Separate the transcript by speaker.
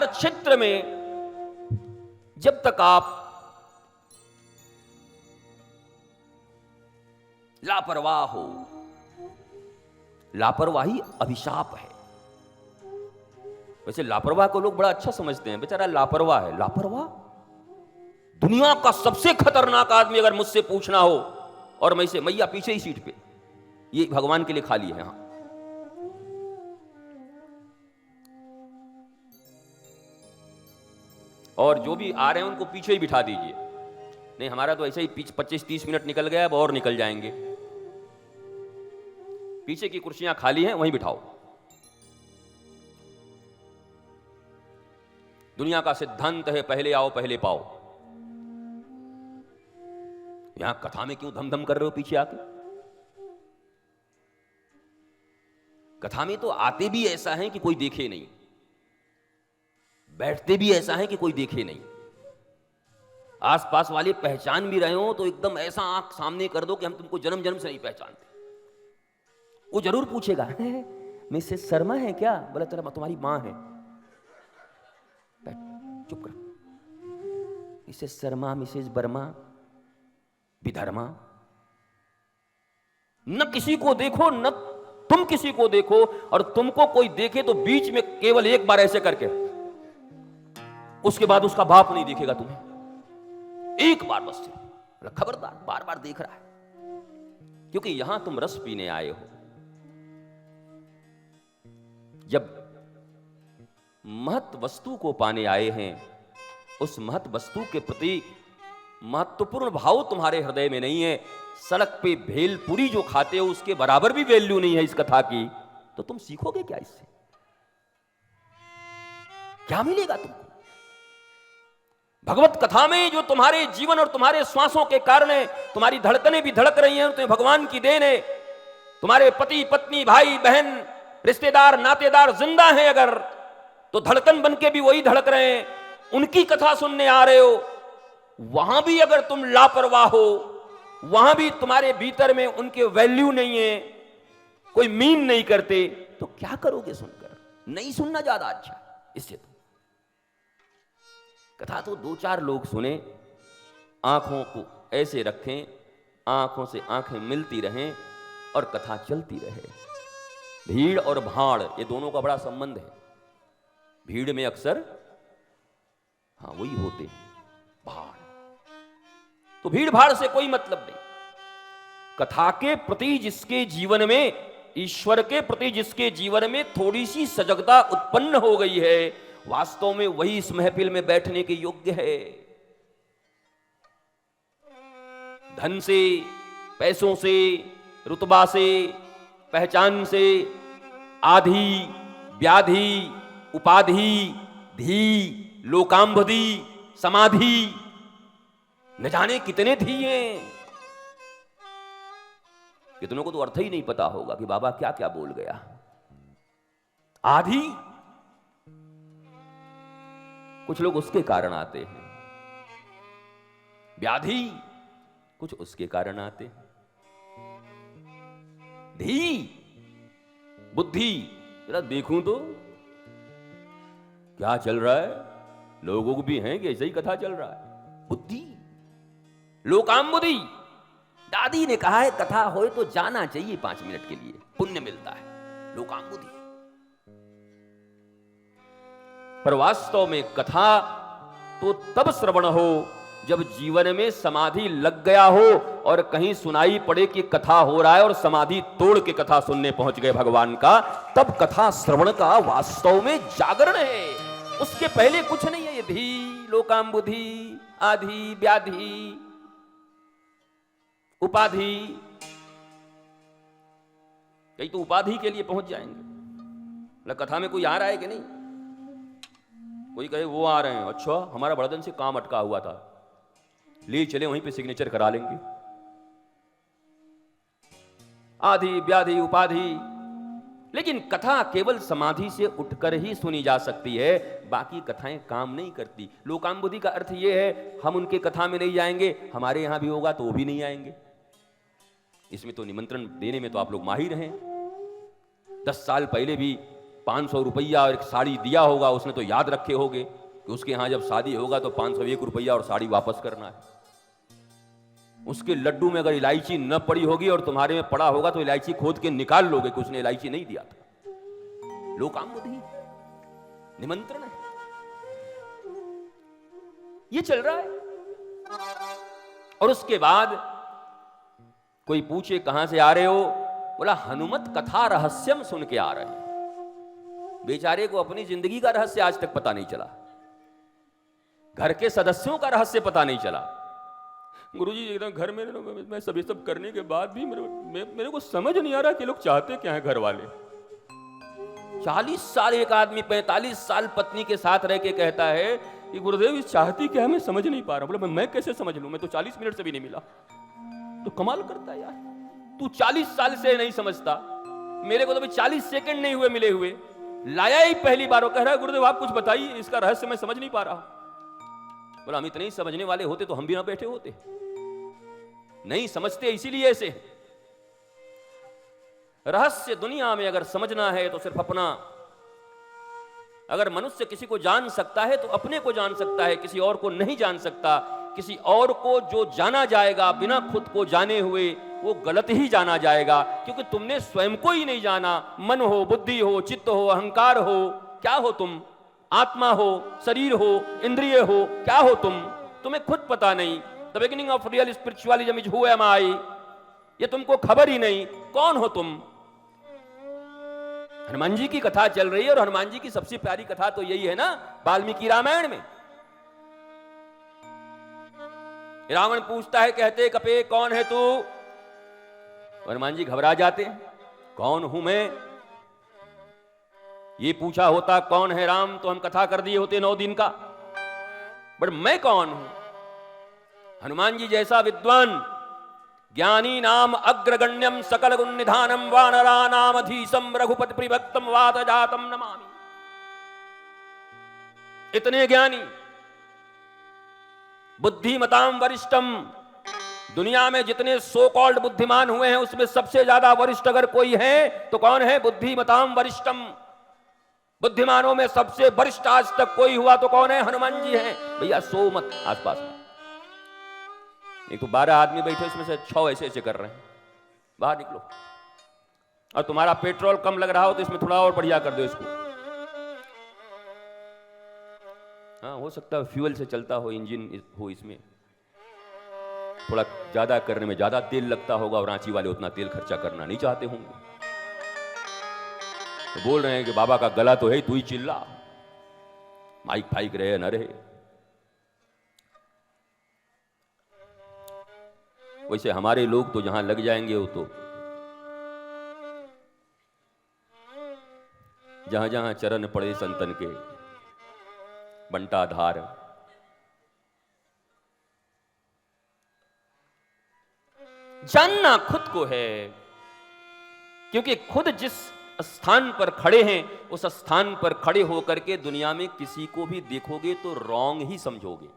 Speaker 1: क्षेत्र में जब तक आप लापरवाह हो, लापरवाही अभिशाप है। वैसे लापरवाह को लोग बड़ा अच्छा समझते हैं, बेचारा लापरवाह है। लापरवाह, दुनिया का सबसे खतरनाक आदमी अगर मुझसे पूछना हो और मैं इसे, मैया पीछे ही सीट पे, ये भगवान के लिए खाली है। हाँ, और जो भी आ रहे हैं उनको पीछे ही बिठा दीजिए। नहीं, हमारा तो ऐसे ही 25-30 मिनट निकल गया, अब और निकल जाएंगे। पीछे की कुर्सियां खाली हैं, वहीं बिठाओ। दुनिया का सिद्धांत है पहले आओ पहले पाओ। यहां कथा में क्यों धम धम कर रहे हो पीछे आके? कथा में तो आते भी ऐसा है कि कोई देखे नहीं, बैठते भी ऐसा है कि कोई देखे नहीं। आसपास वाले पहचान भी रहे हो तो एकदम ऐसा आंख सामने कर दो कि हम तुमको जन्म जन्म से नहीं पहचानते। वो जरूर पूछेगा, मिसेस शर्मा है क्या? बोला तेरा तुम्हारी मां है। चुप कर। मिसेस शर्मा, मिसेस वर्मा, विधर्मा। न किसी को देखो, न तुम किसी को देखो, और तुमको कोई देखे तो बीच में केवल एक बार ऐसे करके, उसके बाद उसका बाप नहीं दिखेगा तुम्हें। एक बार बस। खबरदार, बार बार देख रहा है, क्योंकि यहां तुम रस पीने आए हो। जब महत वस्तु को पाने आए हैं, उस महत वस्तु के प्रति महत्वपूर्ण भाव तुम्हारे हृदय में नहीं है। सड़क पे भेलपुरी जो खाते हो उसके बराबर भी वैल्यू नहीं है इस कथा की, तो तुम सीखोगे क्या इससे? क्या मिलेगा तुमको? भगवत कथा में जो तुम्हारे जीवन और तुम्हारे श्वासों के कारण है, तुम्हारी धड़कनें भी धड़क रही हैं, तुम्हें भगवान की देन है। तुम्हारे पति पत्नी भाई बहन रिश्तेदार नातेदार जिंदा हैं अगर, तो धड़कन बन के भी वही धड़क रहे हैं, उनकी कथा सुनने आ रहे हो। वहां भी अगर तुम लापरवाह हो, वहां भी तुम्हारे भीतर में उनके वैल्यू नहीं है, कोई मीन नहीं करते, तो क्या करोगे सुनकर? नहीं सुनना ज्यादा अच्छा। इससे तो कथा तो 2-4 लोग सुने, आंखों को ऐसे रखें, आंखों से आंखें मिलती रहें और कथा चलती रहे। भीड़ और भाड़, ये दोनों का बड़ा संबंध है। भीड़ में अक्सर हाँ वही होते हैं भाड़, तो भीड़ भाड़ से कोई मतलब नहीं। कथा के प्रति जिसके जीवन में, ईश्वर के प्रति जिसके जीवन में थोड़ी सी सजगता उत्पन्न हो गई है, वास्तव में वही इस महफिल में बैठने के योग्य है। धन से, पैसों से, रुतबा से, पहचान से, आधि, व्याधि, उपाधि, धी, लोकांबधी, समाधि, न जाने कितने धिये। कितनों को तो अर्थ ही नहीं पता होगा कि बाबा क्या क्या बोल गया। आधि, कुछ लोग उसके कारण आते हैं। व्याधि, कुछ उसके कारण आते हैं। धी, बुद्धि, जरा देखूं तो क्या चल रहा है, लोगों को भी हैं कि ऐसे ही कथा चल रहा है। बुद्धि, लोकांबुद्धि। दादी ने कहा है कथा होए तो जाना चाहिए 5 मिनट के लिए, पुण्य मिलता है। लोकांबुद्धि। पर वास्तव में कथा तो तब श्रवण हो जब जीवन में समाधि लग गया हो और कहीं सुनाई पड़े कि कथा हो रहा है और समाधि तोड़ के कथा सुनने पहुंच गए भगवान का, तब कथा श्रवण का वास्तव में जागरण है। उसके पहले कुछ नहीं है। ये धी, लोकांबुद्धि, आधि, व्याधि, उपाधि, कई तो उपाधि के लिए पहुंच जाएंगे। कथा में कोई आ रहा है कि नहीं? कोई कहे वो आ रहे हैं, अच्छा हमारा बड़ा दिन से काम अटका हुआ था, ले चले वहीं पे सिग्नेचर करा लेंगे। आधि, व्याधि, उपाधि। लेकिन कथा केवल समाधि से उठकर ही सुनी जा सकती है, बाकी कथाएं काम नहीं करती। लोकांबुद्धि का अर्थ यह है हम उनके कथा में नहीं जाएंगे, हमारे यहां भी होगा तो वो भी नहीं आएंगे। इसमें तो निमंत्रण देने में तो आप लोग माहिर हैं। 10 साल पहले भी 500 रुपया और एक साड़ी दिया होगा, उसने तो याद रखे होगे कि उसके यहाँ जब शादी होगा तो 501 रुपया और साड़ी वापस करना है। उसके लड्डू में अगर इलायची न पड़ी होगी और तुम्हारे में पड़ा होगा तो इलायची खोद के निकाल लोगे कि उसने इलायची नहीं दिया था। लोकाम बुद्धि, निमंत्रण है, ये चल रहा है। और उसके बाद कोई पूछे कहां से आ रहे हो, बोला हनुमत कथा रहस्यम सुन के आ रहे हैं। बेचारे को अपनी जिंदगी का रहस्य आज तक पता नहीं चला, घर के सदस्यों का रहस्य पता नहीं चला। गुरुजी एकदम घर में मैं सब ये सब करने के बाद भी मेरे को समझ नहीं आ रहा कि लोग चाहते क्या है घर वाले। 40 साल एक आदमी 45 साल पत्नी के साथ रह के कहता है कि गुरुदेव ये चाहती क्या है मैं समझ नहीं पा रहा। बोले मैं कैसे समझ लूं, मैं तो 40 मिनट से भी नहीं मिला। तो कमाल करता है यार, तू 40 साल से नहीं समझता, मेरे को तो भी 40 सेकंड नहीं हुए मिले हुए, लाया ही पहली बार। वो कह रहा है गुरुदेव आप कुछ बताइए, इसका रहस्य मैं समझ नहीं पा रहा। बोला हम इतने ही समझने वाले होते तो हम भी ना बैठे होते, नहीं समझते इसीलिए ऐसे। रहस्य दुनिया में अगर समझना है तो सिर्फ अपना। अगर मनुष्य किसी को जान सकता है तो अपने को जान सकता है, किसी और को नहीं जान सकता। किसी और को जो जाना जाएगा बिना खुद को जाने हुए वो गलत ही जाना जाएगा, क्योंकि तुमने स्वयं को ही नहीं जाना। मन हो, बुद्धि हो, चित्त हो, अहंकार हो, क्या हो तुम? आत्मा हो, शरीर हो, इंद्रिय हो, क्या हो तुम? तुम्हें खुद पता नहीं। The beginning of real spiritualism is who am I. ये तुमको खबर ही नहीं कौन हो तुम। हनुमान जी की कथा चल रही है और हनुमान जी की सबसे प्यारी कथा तो यही है ना, वाल्मीकि रामायण में। रावण पूछता है, कहते कपे कौन है तू? हनुमान जी घबरा जाते हैं, कौन हूं मैं? ये पूछा होता कौन है राम तो हम कथा कर दिए होते 9 दिन का, बट मैं कौन हूं? हनुमान जी जैसा विद्वान, ज्ञानी नाम अग्रगण्यम सकल गुण निधानम वानरा नाम अधीशम रघुपति प्रिभक्तम वात जातम नमामि। इतने ज्ञानी, बुद्धिमताम वरिष्ठम। दुनिया में जितने सो कॉल्ड बुद्धिमान हुए हैं उसमें सबसे ज्यादा वरिष्ठ अगर कोई है तो कौन है? बुद्धिमताम वरिष्ठम। बुद्धिमानों में सबसे वरिष्ठ आज तक कोई हुआ तो कौन है? हनुमान जी हैं। भैया सो मत आसपास में। एक तो 12 आदमी बैठे, इसमें से 6 ऐसे ऐसे कर रहे हैं, बाहर निकलो। और तुम्हारा पेट्रोल कम लग रहा हो तो इसमें थोड़ा और बढ़िया कर दो इसको। हाँ हो सकता है फ्यूल से चलता हो, इंजन हो, इसमें थोड़ा ज्यादा करने में ज्यादा तेल लगता होगा और रांची वाले उतना तेल खर्चा करना नहीं चाहते होंगे। तो बोल रहे हैं कि बाबा का गला तो है, तू ही चिल्ला, माइक फाइक रहे न रहे। वैसे हमारे लोग तो जहां लग जाएंगे वो तो जहां जहां चरण पड़े संतन के बंटा धार। जानना खुद को है, क्योंकि खुद जिस स्थान पर खड़े हैं उस स्थान पर खड़े होकर के दुनिया में किसी को भी देखोगे तो रॉन्ग ही समझोगे।